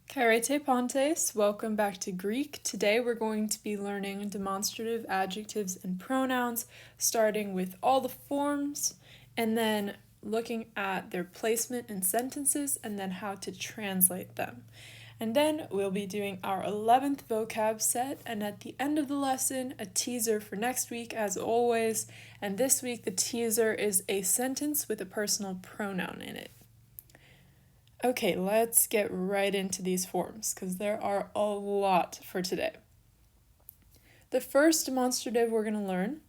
Karete Pontes, welcome back to Greek. Today we're going to be learning demonstrative adjectives and pronouns, starting with all the forms, and then looking at their placement in sentences, and then how to translate them. And then we'll be doing our 11th vocab set, and at the end of the lesson, a teaser for next week as always. And this week the teaser is a sentence with a personal pronoun in it. Okay, let's get right into these forms because there are a lot for today. The first demonstrative we're going to learn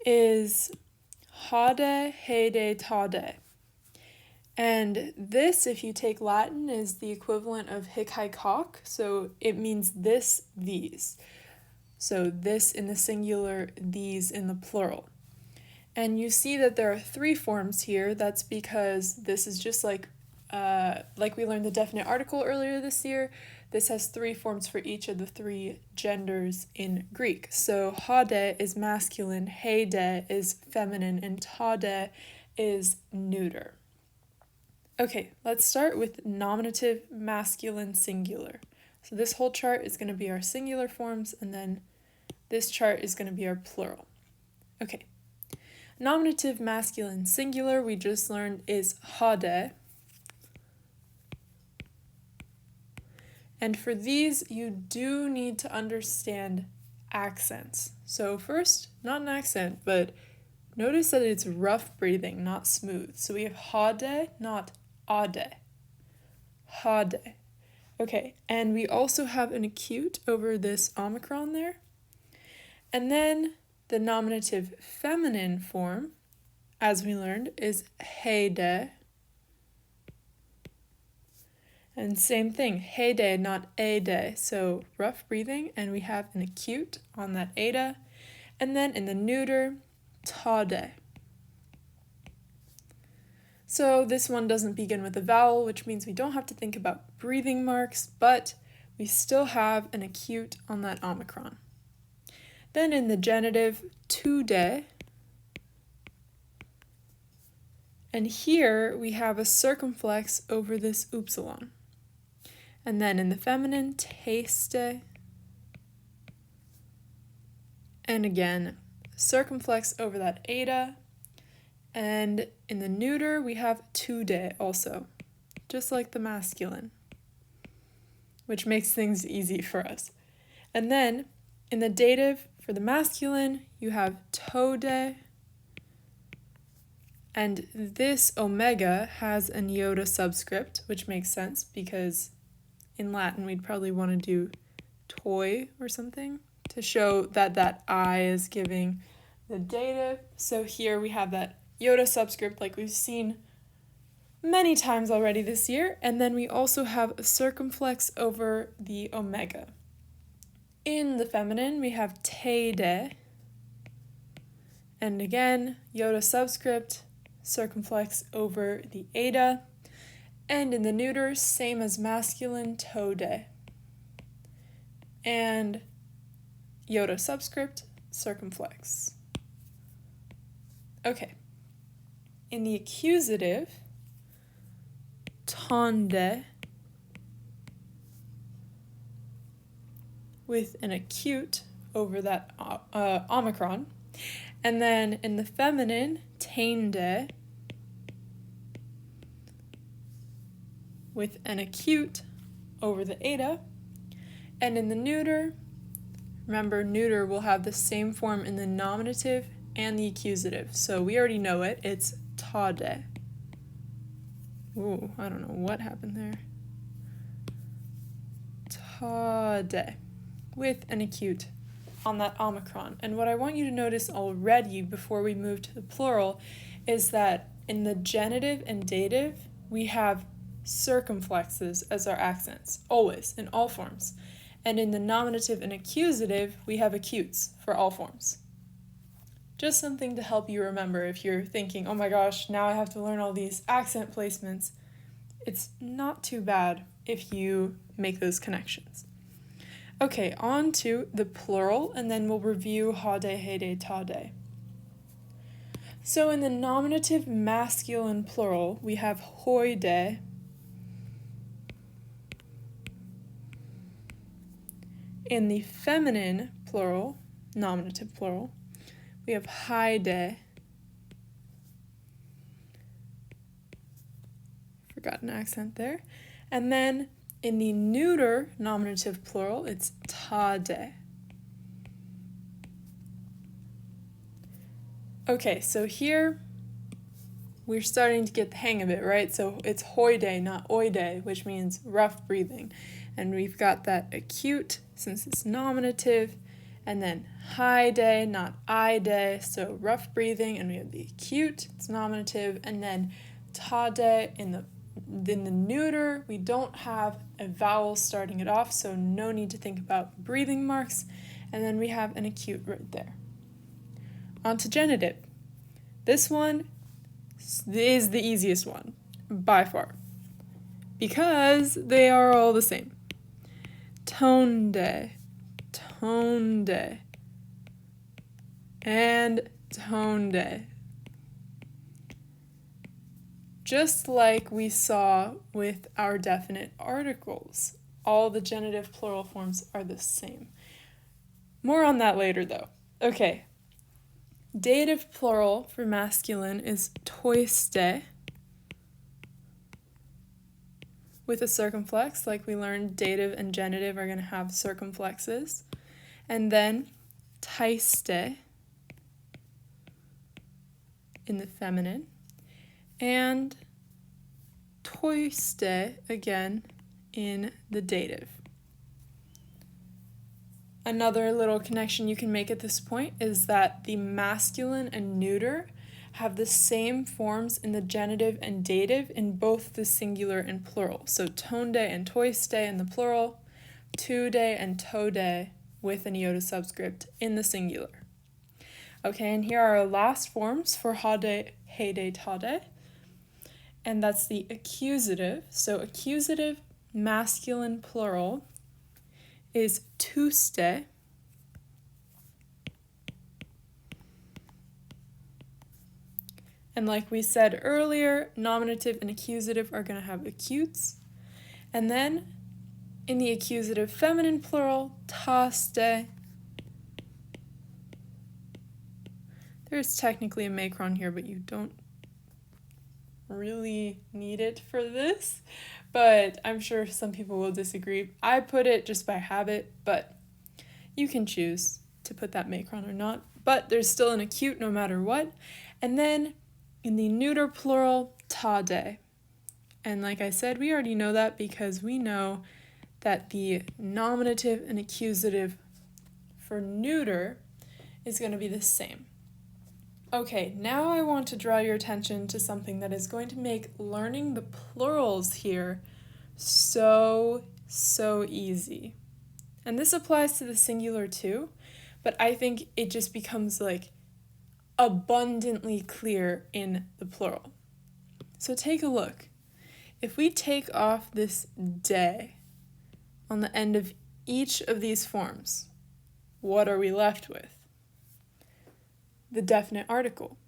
is Hada, Hada, Tade. And this, if you take Latin, is the equivalent of hic, haec, hoc, so it means this, these. So this in the singular, these in the plural. And you see that there are three forms here. That's because this is just like we learned the definite article earlier this year. This has three forms for each of the three genders in Greek. So hade is masculine, heide is feminine, and tade is neuter. Okay, let's start with nominative masculine singular. So this whole chart is going to be our singular forms, and then this chart is going to be our plural. Okay, nominative masculine singular we just learned is hade. And for these, you do need to understand accents. So first, not an accent, but notice that it's rough breathing, not smooth. So we have hade, not ade. Hade. Okay, and we also have an acute over this omicron there. And then the nominative feminine form, as we learned, is heide. And same thing, heyday, not ade, so rough breathing, and we have an acute on that ada. And then in the neuter, tade. So this one doesn't begin with a vowel, which means we don't have to think about breathing marks, but we still have an acute on that omicron. Then in the genitive, tude. And here we have a circumflex over this upsilon. And then in the feminine, taste. And again, circumflex over that eta. And in the neuter, we have tude also, just like the masculine, which makes things easy for us. And then in the dative, for the masculine, you have tode. And this omega has an iota subscript, which makes sense because in Latin we'd probably want to do toi or something to show that that I is giving the dative. So here we have that iota subscript like we've seen many times already this year. And then we also have a circumflex over the omega. In the feminine we have teide. And again, iota subscript, circumflex over the eta. And in the neuter, same as masculine, tode. And iota subscript, circumflex. Okay. In the accusative, tonde, with an acute over that omicron. And then in the feminine, tainde, with an acute over the eta. And in the neuter, remember neuter will have the same form in the nominative and the accusative. So we already know it, it's tade. Ooh, I don't know what happened there. Tade, with an acute on that omicron. And what I want you to notice already before we move to the plural is that in the genitive and dative, we have circumflexes as our accents, always, in all forms. And in the nominative and accusative, we have acutes for all forms. Just something to help you remember if you're thinking, oh my gosh, now I have to learn all these accent placements. It's not too bad if you make those connections. Okay, on to the plural, and then we'll review hade, hede, tade. So in the nominative masculine plural, we have hoide, In the feminine plural, nominative plural, we have Hada. Forgot an accent there. And then in the neuter nominative plural, it's Tade. Okay, so here we're starting to get the hang of it, right? So it's hoide, not oide, which means rough breathing. And we've got that acute, since it's nominative, and then haide, not ide, so rough breathing, and we have the acute, it's nominative, and then tade in the neuter, we don't have a vowel starting it off, so no need to think about breathing marks, and then we have an acute right there. On to genitive. This one is the easiest one, by far, because they are all the same. Tonde, tonde, and tonde. Just like we saw with our definite articles, all the genitive plural forms are the same. More on that later, though. Okay. Dative plural for masculine is toiste, with a circumflex, like we learned dative and genitive are going to have circumflexes. And then taiste in the feminine, and toiste again in the dative. Another little connection you can make at this point is that the masculine and neuter have the same forms in the genitive and dative in both the singular and plural. So tonde and toiste in the plural, tude and tode with an iota subscript in the singular. Okay, and here are our last forms for hade, hede, tade. And that's the accusative. So accusative masculine plural is tuste. And like we said earlier, nominative and accusative are going to have acutes. And then in the accusative feminine plural, taste. There's technically a macron here, but you don't really need it for this. But I'm sure some people will disagree. I put it just by habit, but you can choose to put that macron or not. But there's still an acute no matter what. And then in the neuter plural, tade. And like I said, we already know that because we know that the nominative and accusative for neuter is going to be the same. Okay, now I want to draw your attention to something that is going to make learning the plurals here so easy. And this applies to the singular too, but I think it just becomes like abundantly clear in the plural. So take a look. If we take off this de on the end of each of these forms, what are we left with? The definite article,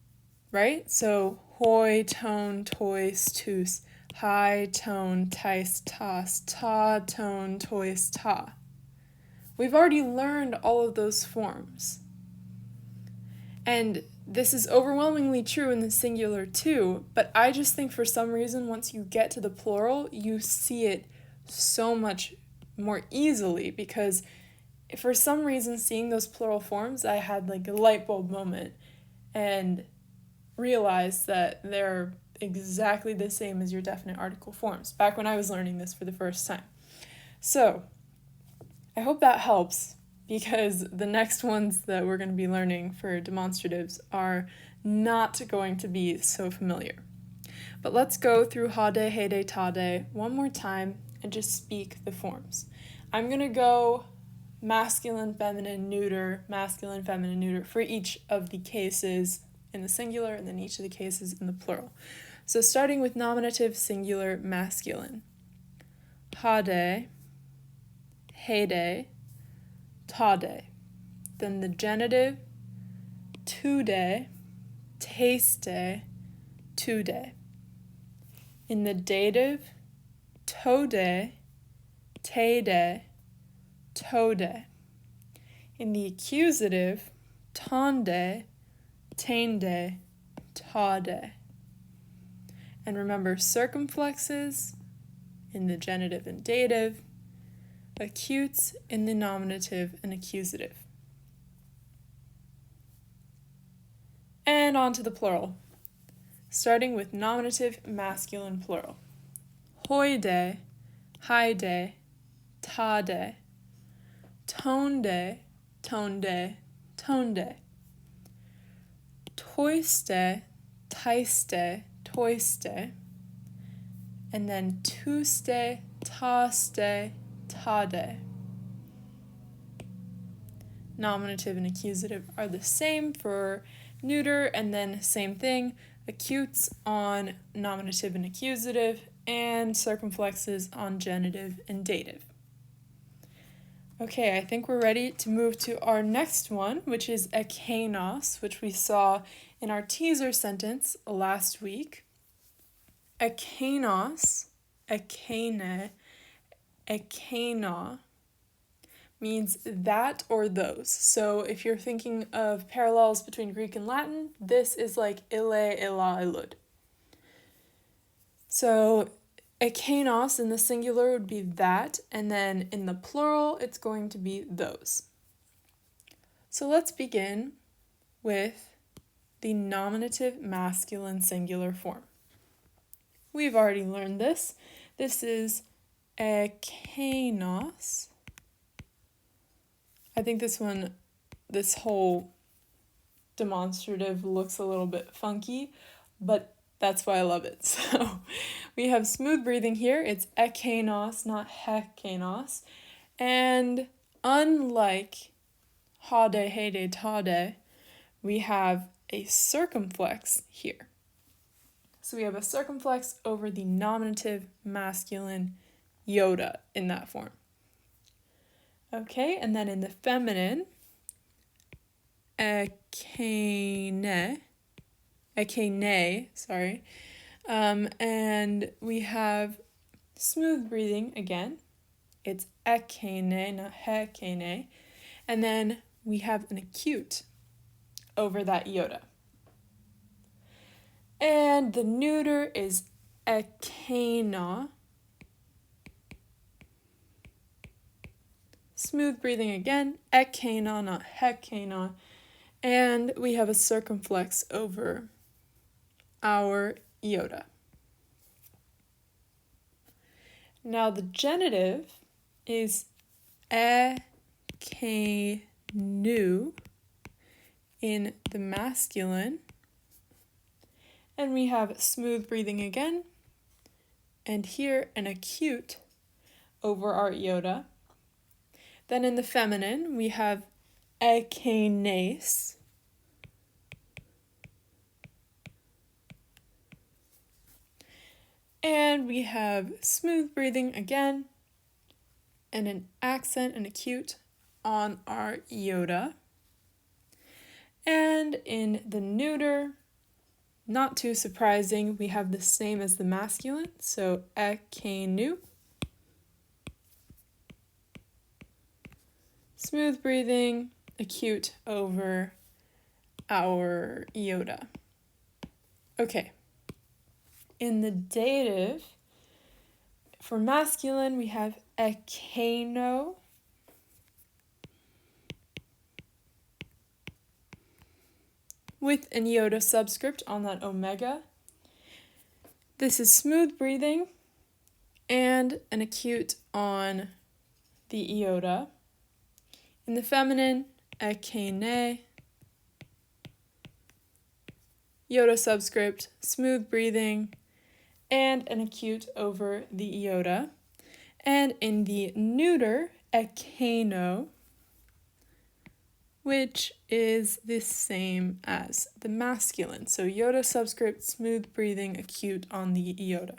right? So hoi, tone, tois, tus, hi, tone, tais, tas, ta, tone, tois, ta. We've already learned all of those forms. And this is overwhelmingly true in the singular too, but I just think for some reason once you get to the plural, you see it so much more easily, because for some reason seeing those plural forms, I had like a light bulb moment and realized that they're exactly the same as your definite article forms, back when I was learning this for the first time. So I hope that helps, because the next ones that we're going to be learning for demonstratives are not going to be so familiar. But let's go through hade, hede, tade one more time and just speak the forms. I'm going to go masculine, feminine, neuter for each of the cases in the singular and then each of the cases in the plural. So starting with nominative, singular, masculine. Hade, hede, tade. Then the genitive, tude, taste, tude. In the dative, tode, tade, tode. In the accusative, tonde, tainde, tade. And remember circumflexes in the genitive and dative, acutes in the nominative and accusative. And on to the plural, starting with nominative masculine plural. Hoide, haide, tade, tonde, tonde, tonde, toiste, taiste, toiste, and then tuste, taste, tade. Nominative and accusative are the same for neuter, and then same thing, acutes on nominative and accusative, and circumflexes on genitive and dative. Okay, I think we're ready to move to our next one, which is a Canos, which we saw in our teaser sentence last week. A Canos, a cane, a cana means that or those. So if you're thinking of parallels between Greek and Latin, this is like ille, illa, illud. So a Canos in the singular would be that, and then in the plural, it's going to be those. So let's begin with the nominative masculine singular form. We've already learned this. This is a Canos. I think this whole demonstrative looks a little bit funky, but that's why I love it. So we have smooth breathing here. It's ekanos, not hekanos. And unlike hade, hede, tade, we have a circumflex here. So we have a circumflex over the nominative masculine iota in that form. Okay, and then in the feminine, ekane, and we have smooth breathing again. It's ekane, not hekane, and then we have an acute over that iota. And the neuter is ekana. Smooth breathing again, ekana, not hekana, and we have a circumflex over our iota. Now the genitive is ekanu in the masculine, and we have smooth breathing again, and here an acute over our iota. Then in the feminine, we have ekanes, and we have smooth breathing again, and an accent, an acute on our iota. And in the neuter, not too surprising, we have the same as the masculine, so ekanu. Smooth breathing, acute over our iota. Okay. In the dative, for masculine, we have ekano. With an iota subscript on that omega. This is smooth breathing and an acute on the iota. In the feminine, ekane, iota subscript, smooth breathing, and an acute over the iota. And in the neuter, ekano, which is the same as the masculine. So iota subscript, smooth breathing, acute on the iota.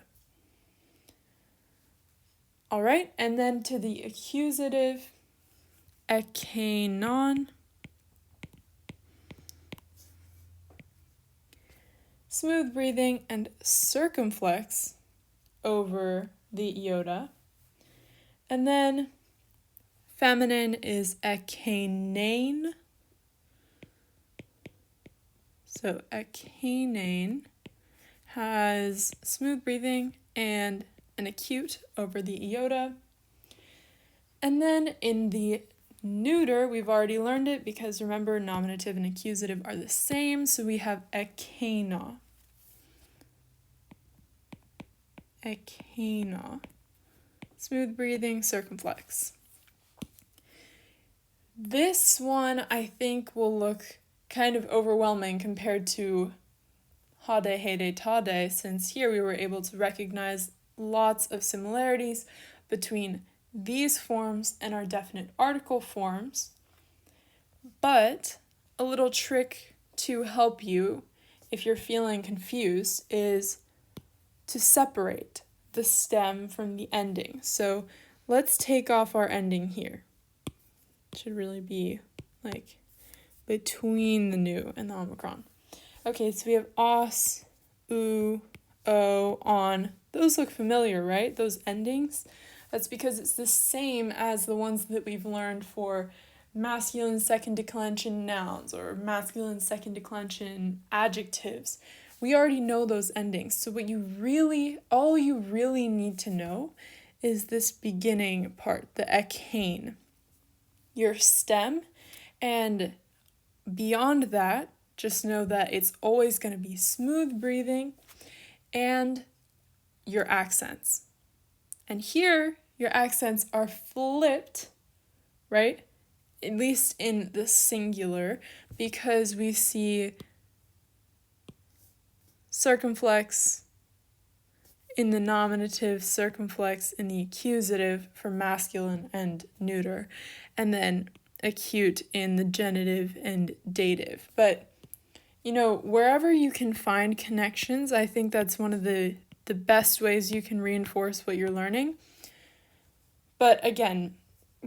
All right, and then to the accusative, ekanon, smooth breathing and circumflex over the iota. And then feminine is ekanane. So ekanane has smooth breathing and an acute over the iota. And then in the neuter, we've already learned it because remember, nominative and accusative are the same, so we have ekana. Ekana. Smooth breathing, circumflex. This one I think will look kind of overwhelming compared to Hada, Hada, Tade, since here we were able to recognize lots of similarities between these forms and our definite article forms. But a little trick to help you if you're feeling confused is to separate the stem from the ending. So let's take off our ending here. It should really be like between the nu and the omicron. Okay, so we have os, u, o, on. Those look familiar, right? Those endings. That's because it's the same as the ones that we've learned for masculine second declension nouns or masculine second declension adjectives. We already know those endings. So all you really need to know is this beginning part, the ekane, your stem, and beyond that, just know that it's always going to be smooth breathing and your accents. And here, your accents are flipped, right? At least in the singular, because we see circumflex in the nominative, circumflex in the accusative for masculine and neuter, and then acute in the genitive and dative. But, wherever you can find connections, I think that's one of the best ways you can reinforce what you're learning. But again,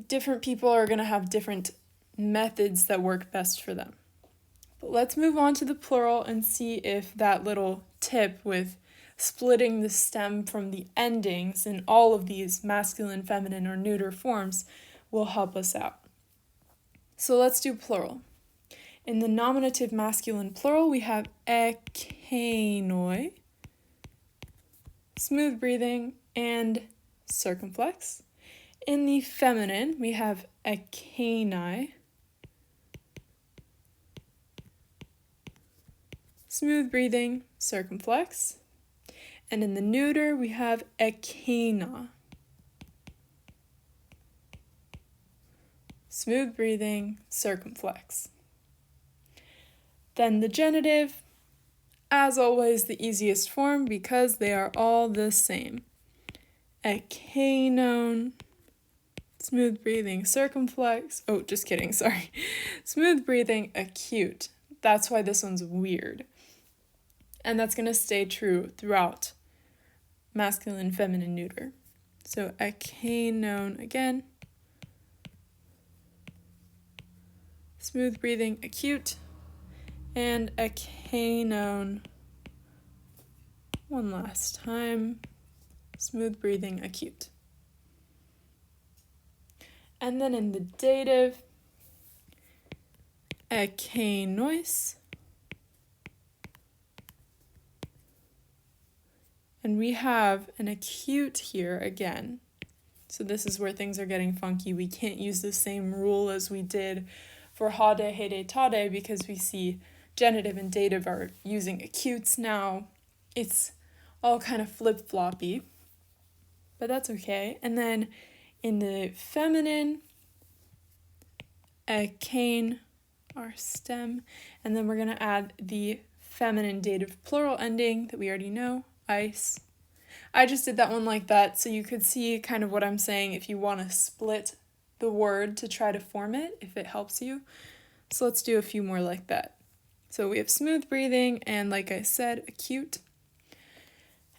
different people are going to have different methods that work best for them. But let's move on to the plural and see if that little tip with splitting the stem from the endings in all of these masculine, feminine, or neuter forms will help us out. So let's do plural. In the nominative masculine plural, we have ekanoi, smooth breathing, and circumflex. In the feminine, we have ekani, smooth breathing, circumflex. And in the neuter, we have ekana, smooth breathing, circumflex. Then the genitive, as always, the easiest form because they are all the same. Ekanon, smooth breathing, circumflex. Oh, just kidding, sorry. Smooth breathing, acute. That's why this one's weird. And that's going to stay true throughout masculine, feminine, neuter. So ekanon again. Smooth breathing, acute. And ekanon one last time. Smooth breathing, acute. And then in the dative, ekanois. And we have an acute here again. So this is where things are getting funky. We can't use the same rule as we did for hada, hede, tade because we see genitive and dative are using acutes now. It's all kind of flip-floppy, but that's okay. And then in the feminine, ekane, our stem, and then we're going to add the feminine dative plural ending that we already know, ice. I just did that one like that so you could see kind of what I'm saying if you want to split the word to try to form it, if it helps you. So let's do a few more like that. So we have smooth breathing and, like I said, acute.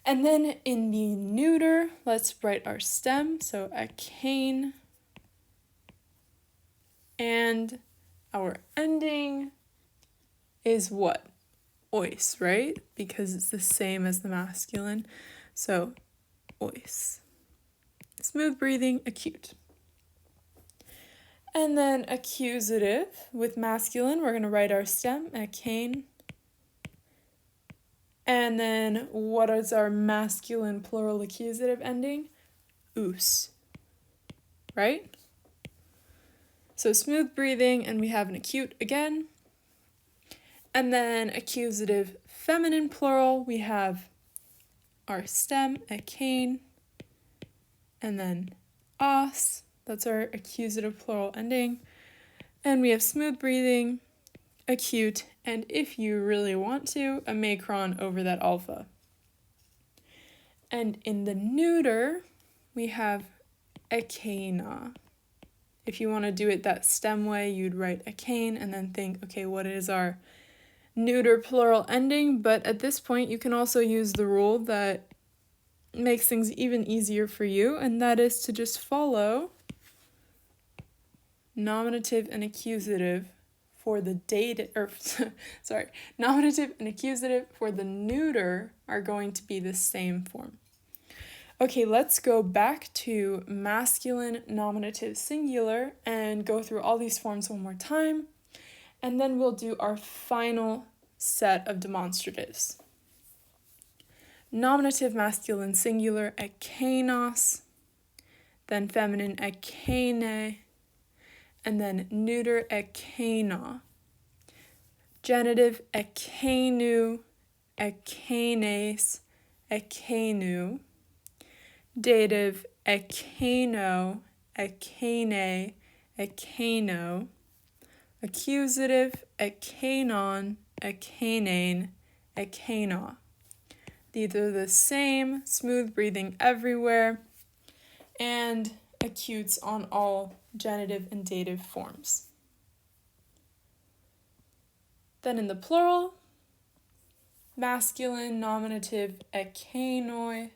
And then in the neuter, let's write our stem. So ekane. And our ending is what? Ois, right? Because it's the same as the masculine. So ois. Smooth breathing, acute. And then accusative with masculine, we're going to write our stem, akain. And then what is our masculine plural accusative ending? Us, right? So smooth breathing, and we have an acute again. And then accusative feminine plural, we have our stem, akain, and then os, that's our accusative plural ending. And we have smooth breathing, acute, and if you really want to, a macron over that alpha. And in the neuter, we have akaina. If you want to do it that stem way, you'd write akain and then think, okay, what is our neuter plural ending? But at this point, you can also use the rule that makes things even easier for you, and that is to just follow nominative and accusative for the nominative and accusative for the neuter are going to be the same form. Okay, let's go back to masculine nominative singular and go through all these forms one more time, and then we'll do our final set of demonstratives. Nominative masculine singular, akanos, then feminine, akaine, and then neuter, akaina. Genitive, akainu, akaines, akainu. Dative, akaino, akaine, akaino. Accusative, akainon, akainane, akaina. These are the same, smooth breathing everywhere, and acutes on all genitive and dative forms. Then in the plural, masculine nominative akainoi,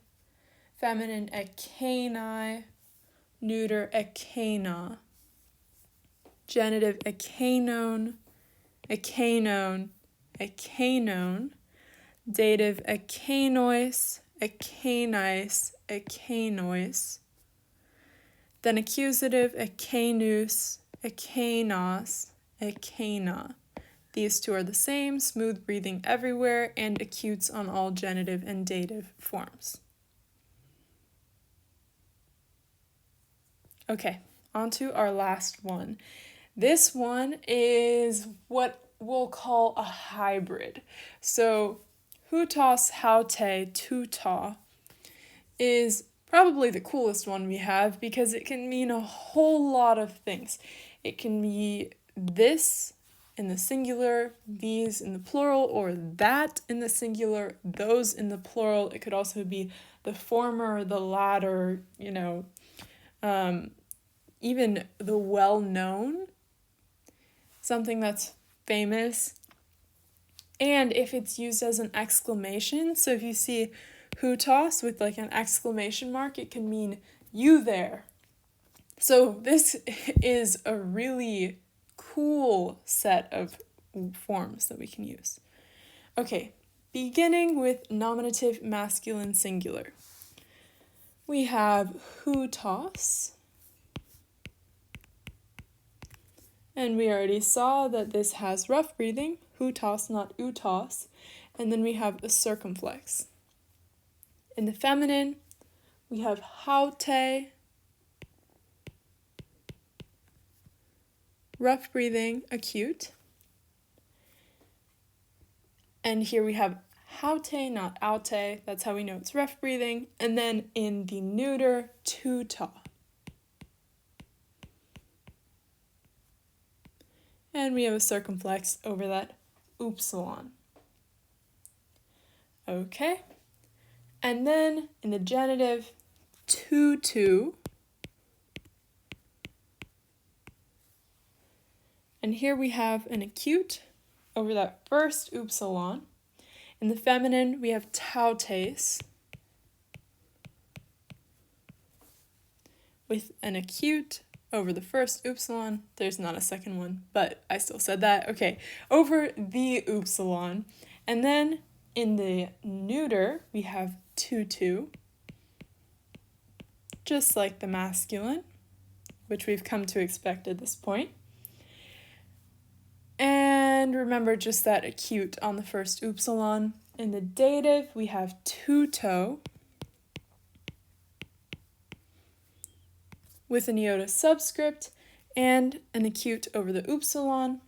feminine akainai, neuter akaina. Genitive akainon, akainon, akainon. Dative akainois, akainais, akainois. Then accusative akainus, akainos, akaina. These two are the same, smooth breathing everywhere, and acutes on all genitive and dative forms. Okay, on to our last one. This one is what we'll call a hybrid. So Hutas, haute, tuta is probably the coolest one we have because it can mean a whole lot of things. It can be this in the singular, these in the plural, or that in the singular, those in the plural. It could also be the former, the latter, even the well-known, something that's famous. And if it's used as an exclamation, so if you see Hutas with like an exclamation mark, it can mean you there. So this is a really cool set of forms that we can use. Okay, beginning with nominative masculine singular. We have Hutas. And we already saw that this has rough breathing, Hutas, not utas. And then we have a circumflex. In the feminine, we have haute, rough breathing, acute. And here we have haute, not aute. That's how we know it's rough breathing. And then in the neuter, tuta. And we have a circumflex over that upsilon. Okay. And then in the genitive, tutu. And here we have an acute over that first upsilon. In the feminine, we have tautes with an acute over the first upsilon. There's not a second one, but I still said that. Okay, over the upsilon. And then in the neuter, we have tutu, just like the masculine. which we've come to expect at this point. And remember just that acute on the first upsilon. In the dative, we have tuto with an iota subscript and an acute over the upsilon.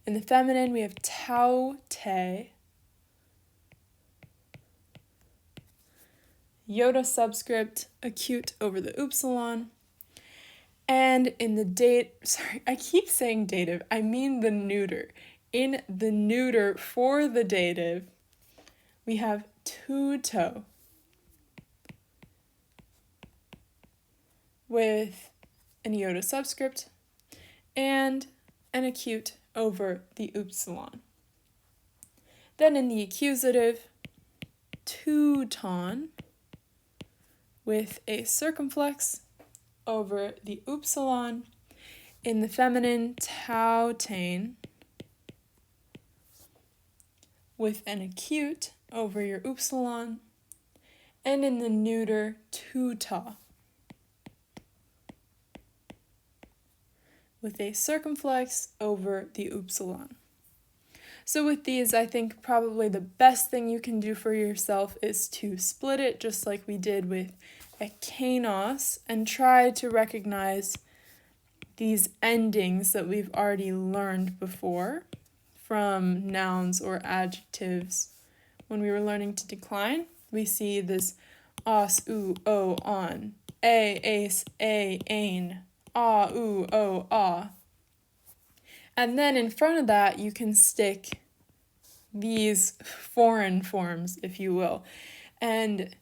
In the feminine, we have taute, iota subscript, acute over the upsilon. And in the I keep saying dative, I mean the neuter. In the neuter for the dative, we have tuto with an iota subscript and an acute over the upsilon. Then in the accusative, tuton with a circumflex over the upsilon. In the feminine, tautain with an acute over your upsilon. And in the neuter, tuta with a circumflex over the upsilon. So with these, I think probably the best thing you can do for yourself is to split it just like we did with a Canos and try to recognize these endings that we've already learned before from nouns or adjectives. When we were learning to decline, we see this os, u, o, on, a, ace, a, ain, ah, u, o, ah. And then in front of that, you can stick these foreign forms, if you will. And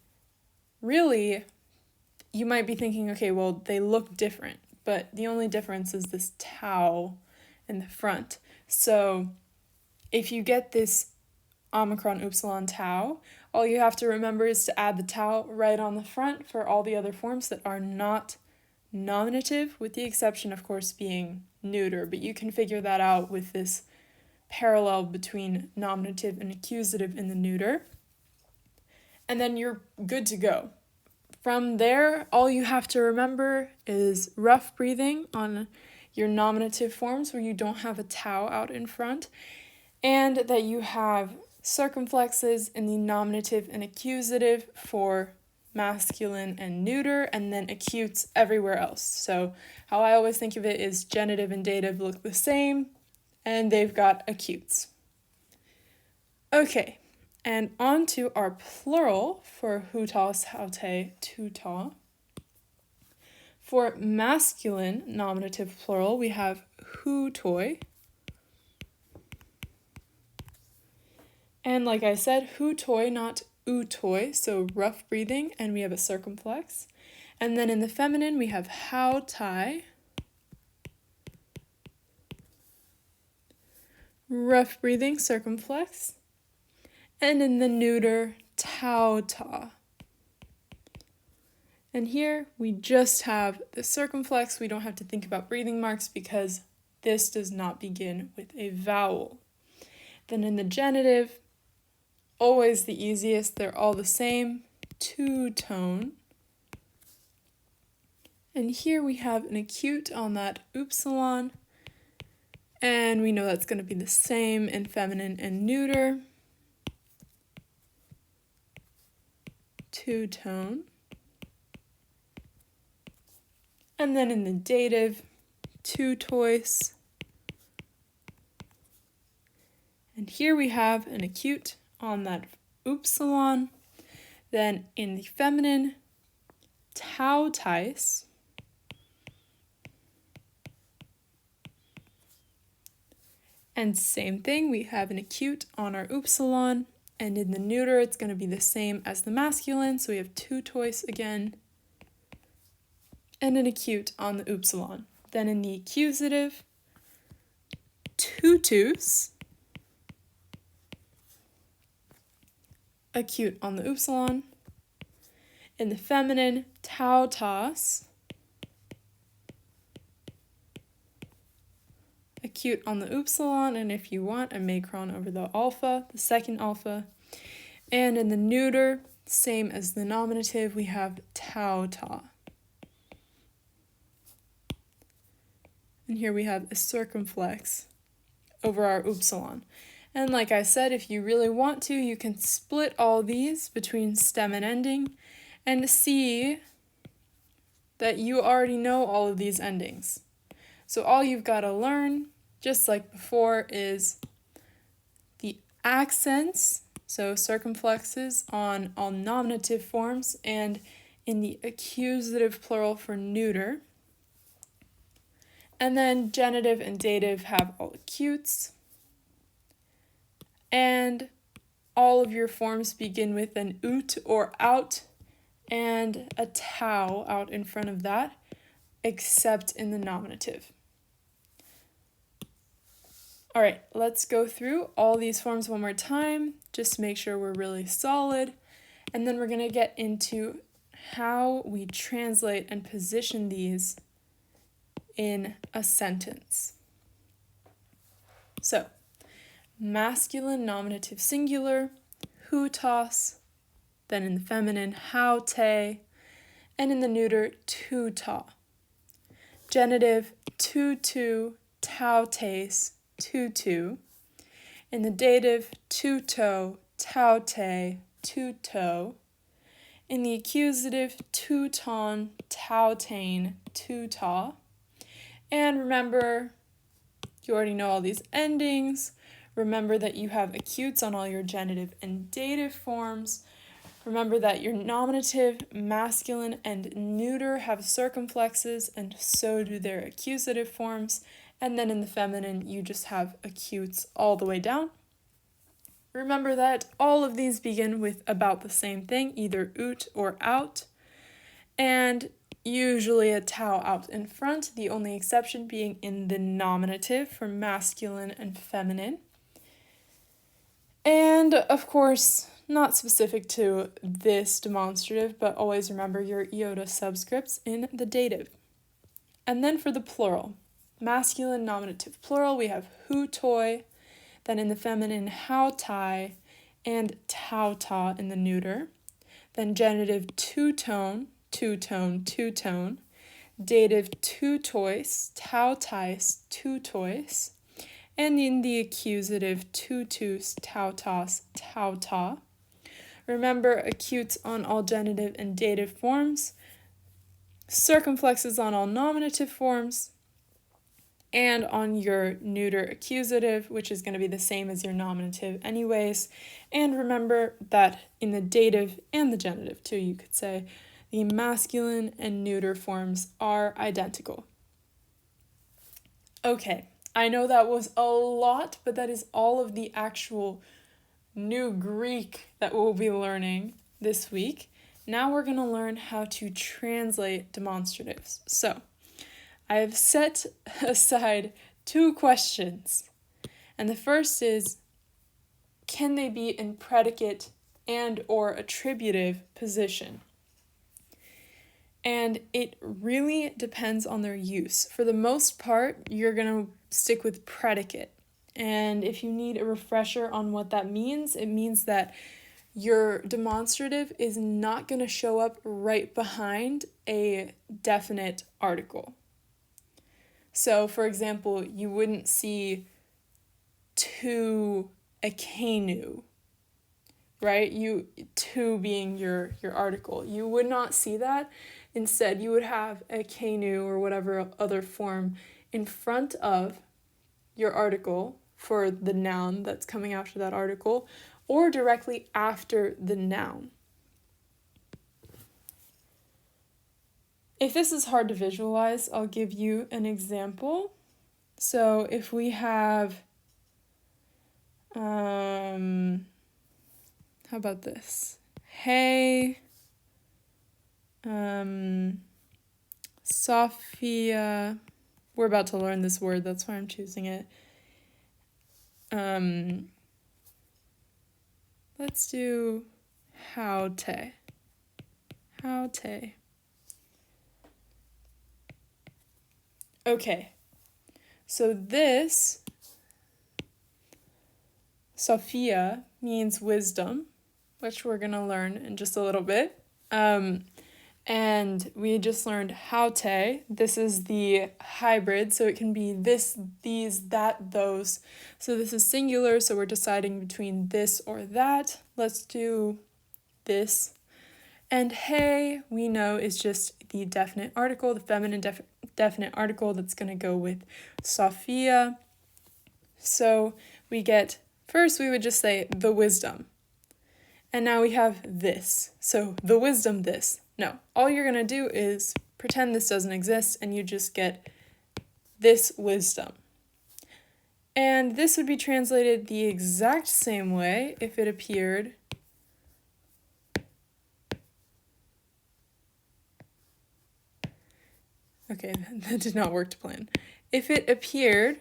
really, you might be thinking, okay, well, they look different, but the only difference is this tau in the front. So if you get this omicron upsilon tau, all you have to remember is to add the tau right on the front for all the other forms that are not nominative, with the exception, of course, being neuter, but you can figure that out with this parallel between nominative and accusative in the neuter. And then you're good to go. From there, all you have to remember is rough breathing on your nominative forms where you don't have a tau out in front, and that you have circumflexes in the nominative and accusative for masculine and neuter, and then acutes everywhere else. So how I always think of it is genitive and dative look the same, and they've got acutes. Okay. And on to our plural for hutas, haute, tuta. For masculine nominative plural, we have hutoi. And like I said, hutoi, not utoi, so rough breathing, and we have a circumflex. And then in the feminine, we have hautai, rough breathing, circumflex. And in the neuter, tauta. And here we just have the circumflex. We don't have to think about breathing marks because this does not begin with a vowel. Then in the genitive, always the easiest, they're all the same, two-tone. And here we have an acute on that upsilon, and we know that's going to be the same in feminine and neuter. Two-tone. And then in the dative, tutois. And here we have an acute on that upsilon. Then in the feminine, tautais. And same thing, we have an acute on our upsilon. And in the neuter, it's going to be the same as the masculine, so we have tutois again, and an acute on the upsilon. Then in the accusative, tutus, acute on the upsilon. In the feminine, tautas, acute on the upsilon, and if you want, a macron over the alpha, the second alpha. And in the neuter, same as the nominative, we have tauta. and here we have a circumflex over our upsilon. And like I said, if you really want to, you can split all these between stem and ending and see that you already know all of these endings. So all you've got to learn, just like before, is the accents, so circumflexes on all nominative forms and in the accusative plural for neuter. And then genitive and dative have all acutes. And all of your forms begin with an ut or out and a tau out in front of that, except in the nominative. All right, let's go through all these forms one more time, just to make sure we're really solid. And then we're going to get into how we translate and position these in a sentence. So, masculine nominative singular, hutas, then in the feminine, haute, and in the neuter, tuta. Genitive, tutu, tautes, tutu. In the dative, tuto, taute, tuto. In the accusative, tuton, tautain, tuta. And remember, you already know all these endings. Remember that you have acutes on all your genitive and dative forms. Remember that your nominative, masculine, and neuter have circumflexes, and so do their accusative forms. And then in the feminine, you just have acutes all the way down. Remember that all of these begin with about the same thing, either ut or out, and usually a tau out in front, the only exception being in the nominative for masculine and feminine. And of course, not specific to this demonstrative, but always remember your iota subscripts in the dative. And then for the plural, masculine nominative plural, we have hutoi, then in the feminine hautai, and tauta in the neuter. Then genitive two-tone, two-tone, two-tone. Dative tutois, tautais, tutois. And in the accusative tutus, tautas, tauta. Remember acutes on all genitive and dative forms, circumflexes on all nominative forms, and on your neuter accusative, which is going to be the same as your nominative anyways. And remember that in the dative and the genitive too, you could say, the masculine and neuter forms are identical. Okay, I know that was a lot, but that is all of the actual new Greek that we'll be learning this week. Now we're going to learn how to translate demonstratives. So, I have set aside 2 questions. And the first is, can they be in predicate and or attributive position? And it really depends on their use. For the most part, you're going to stick with predicate. And if you need a refresher on what that means, it means that your demonstrative is not going to show up right behind a definite article. So, for example, you wouldn't see to a canoe, right? To being your article. You would not see that. Instead, you would have a canoe or whatever other form in front of your article for the noun that's coming after that article, or directly after the noun. If this is hard to visualize, I'll give you an example. So if we have, how about this? Hey, Sophia, we're about to learn this word, that's why I'm choosing it. Let's do haute. Haute. Okay, so this, Sophia, means wisdom, which we're going to learn in just a little bit. And And we just learned Haute. This is the hybrid, so it can be this, these, that, those. So this is singular, so we're deciding between this or that. Let's do this. And hey, we know is just the definite article, the feminine definite article that's going to go with Sophia. So we get, first we would just say the wisdom. And now we have this. So the wisdom this. No, all you're going to do is pretend this doesn't exist and you just get this wisdom. And this would be translated the exact same way if it appeared okay, that did not work to plan. If it appeared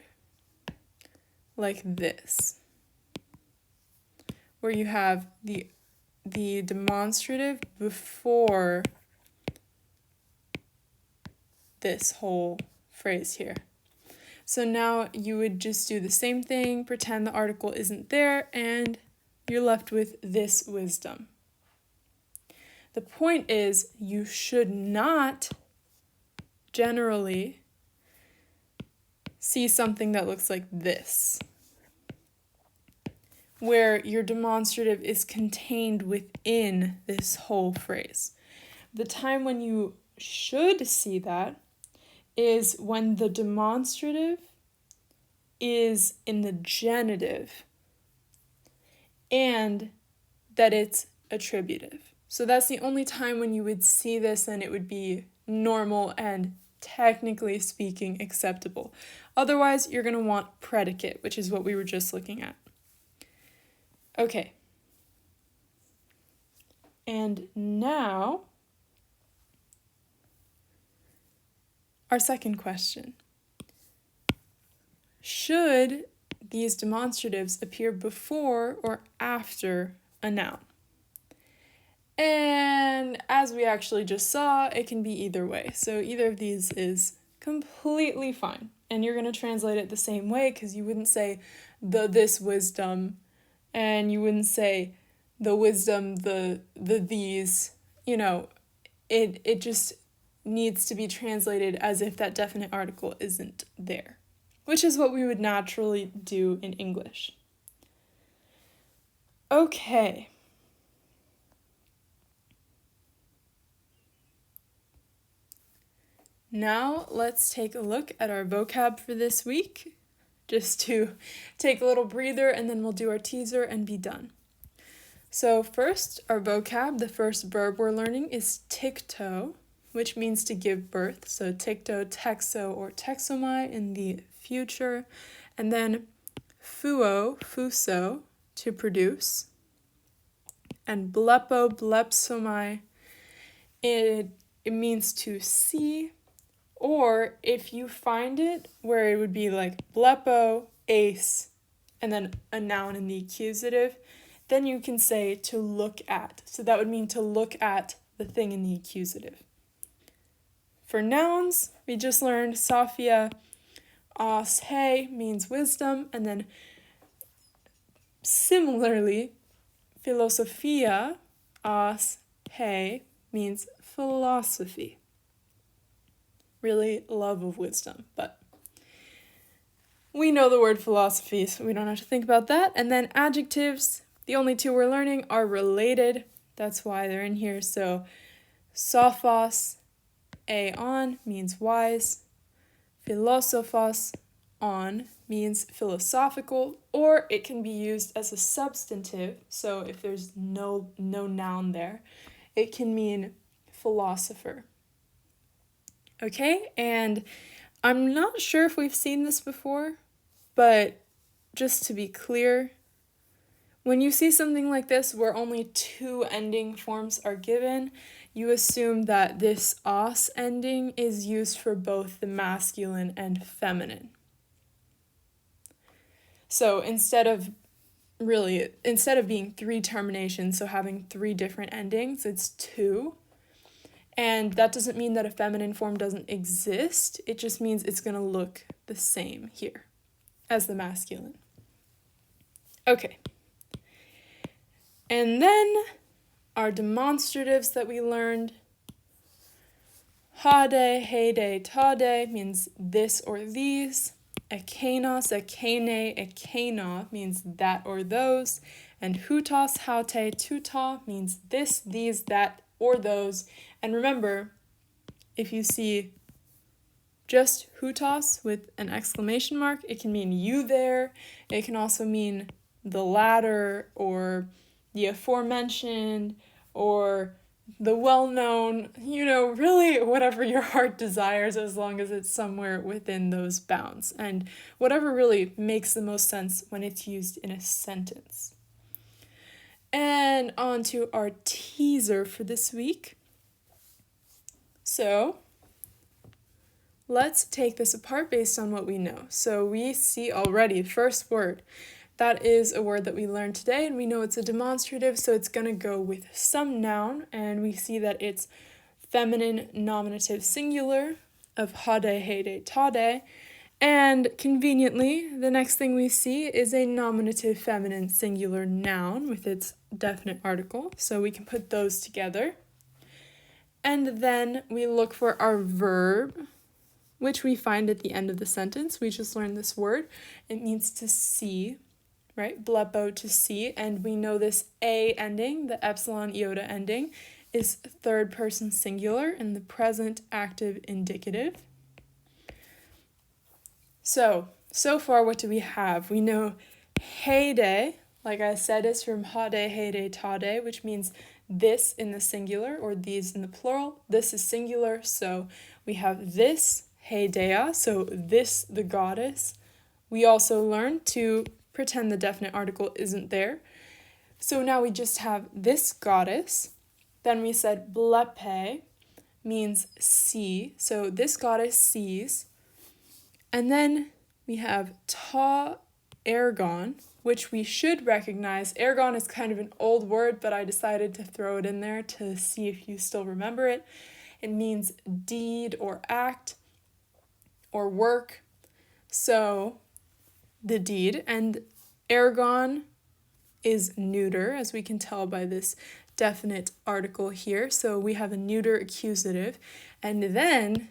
like this, where you have the demonstrative before this whole phrase here. So now you would just do the same thing, pretend the article isn't there, and you're left with this wisdom. The point is, you should not generally see something that looks like this, where your demonstrative is contained within this whole phrase. The time when you should see that is when the demonstrative is in the genitive and that it's attributive. So that's the only time when you would see this and it would be normal and technically speaking acceptable. Otherwise, you're going to want predicate, which is what we were just looking at. Okay. And now, our second question. Should these demonstratives appear before or after a noun? And as we actually just saw, it can be either way. So either of these is completely fine. And you're going to translate it the same way because you wouldn't say this wisdom, and you wouldn't say the wisdom, the these. You know, it just needs to be translated as if that definite article isn't there, which is what we would naturally do in English. Okay. Now let's take a look at our vocab for this week, just to take a little breather, and then we'll do our teaser and be done. So first, our vocab, the first verb we're learning is tikto, which means to give birth. So tikto, texo, or texomai in the future. And then fuo, fuso, to produce. And blepo, blepsomai, it means to see. Or if you find it where it would be like blepo, ace, and then a noun in the accusative, then you can say to look at. So that would mean to look at the thing in the accusative. For nouns, we just learned Sophia, as he means wisdom, and then similarly, philosophia, as he means philosophy. Really love of wisdom, but we know the word philosophy, so we don't have to think about that. And then adjectives, the only two we're learning are related. That's why they're in here. So sophos, on, means wise. Philosophos, on, means philosophical, or it can be used as a substantive. So if there's no noun there, it can mean philosopher. Okay, and I'm not sure if we've seen this before, but just to be clear, when you see something like this where only two ending forms are given, you assume that this os ending is used for both the masculine and feminine. So instead of being three terminations, so having three different endings, it's two. And that doesn't mean that a feminine form doesn't exist. It just means it's going to look the same here as the masculine. Okay. And then our demonstratives that we learned Hade, hede, tade means this or these. Canos, kane, kana means that or those. And hutas, haute, tuta means this, these, that, or those. And remember, if you see just hutas with an exclamation mark, it can mean you there. It can also mean the latter or the aforementioned or the well-known, really whatever your heart desires, as long as it's somewhere within those bounds. And whatever really makes the most sense when it's used in a sentence. And on to our teaser for this week. So let's take this apart based on what we know. So we see already, first word. That is a word that we learned today, and we know it's a demonstrative, so it's going to go with some noun, and we see that it's feminine nominative singular of hade, hede, tade, and conveniently, the next thing we see is a nominative feminine singular noun with its definite article, so we can put those together. And then we look for our verb, which we find at the end of the sentence. We just learned this word. It means to see, right? Blepo, to see. And we know this A ending, the epsilon iota ending, is third person singular in the present active indicative. So far what do we have? We know hede, like I said, is from hade, hede, tade, which means this in the singular or these in the plural. This is singular, so we have this, Hedea, so this, the goddess. We also learned to pretend the definite article isn't there. So now we just have this goddess. Then we said blepe means see, so this goddess sees. And then we have ta ergon, which we should recognize. Ergon is kind of an old word, but I decided to throw it in there to see if you still remember it. It means deed or act or work. So the deed, and ergon is neuter, as we can tell by this definite article here. So we have a neuter accusative, and then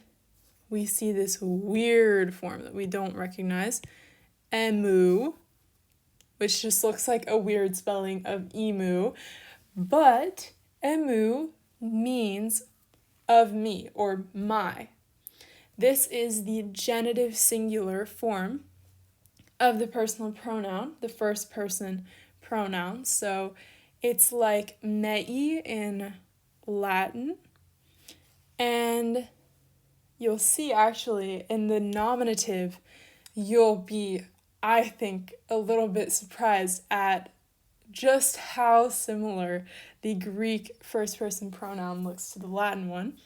we see this weird form that we don't recognize, emu, which just looks like a weird spelling of emu, but emu means of me or my. This is the genitive singular form of the personal pronoun, the first person pronoun. So it's like mei in Latin, and you'll see actually in the nominative, you'll be, I think, a little bit surprised at just how similar the Greek first-person pronoun looks to the Latin one.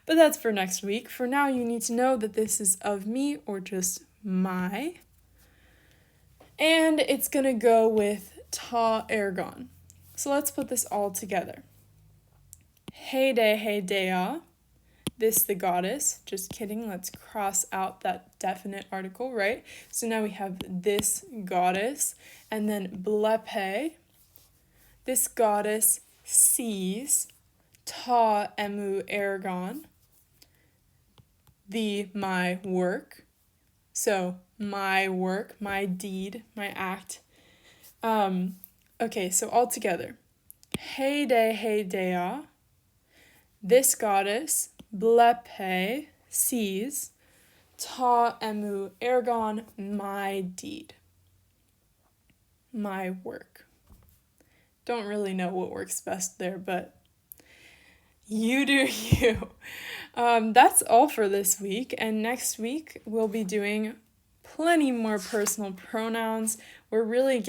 But that's for next week. For now, you need to know that this is of me or just my. And it's going to go with ta ergon. So let's put this all together. Hede, hedea. This, the goddess. Just kidding, let's cross out that definite article, right? So now we have this goddess, and then blepe. This goddess sees, ta emu ergon, the my work. So my work, my deed, my act. Okay, so all together. Hede, hedea. This goddess, blepe, sees, ta emu ergon, my deed, my work. Don't really know what works best there, but you do you. That's all for this week, and next week we'll be doing plenty more personal pronouns. We're really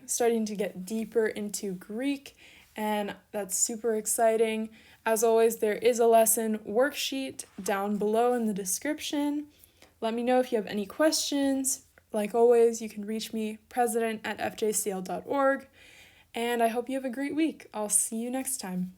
starting to get deeper into Greek, and that's super exciting. As always, there is a lesson worksheet down below in the description. Let me know if you have any questions. Like always, you can reach me, president@fjcl.org. And I hope you have a great week. I'll see you next time.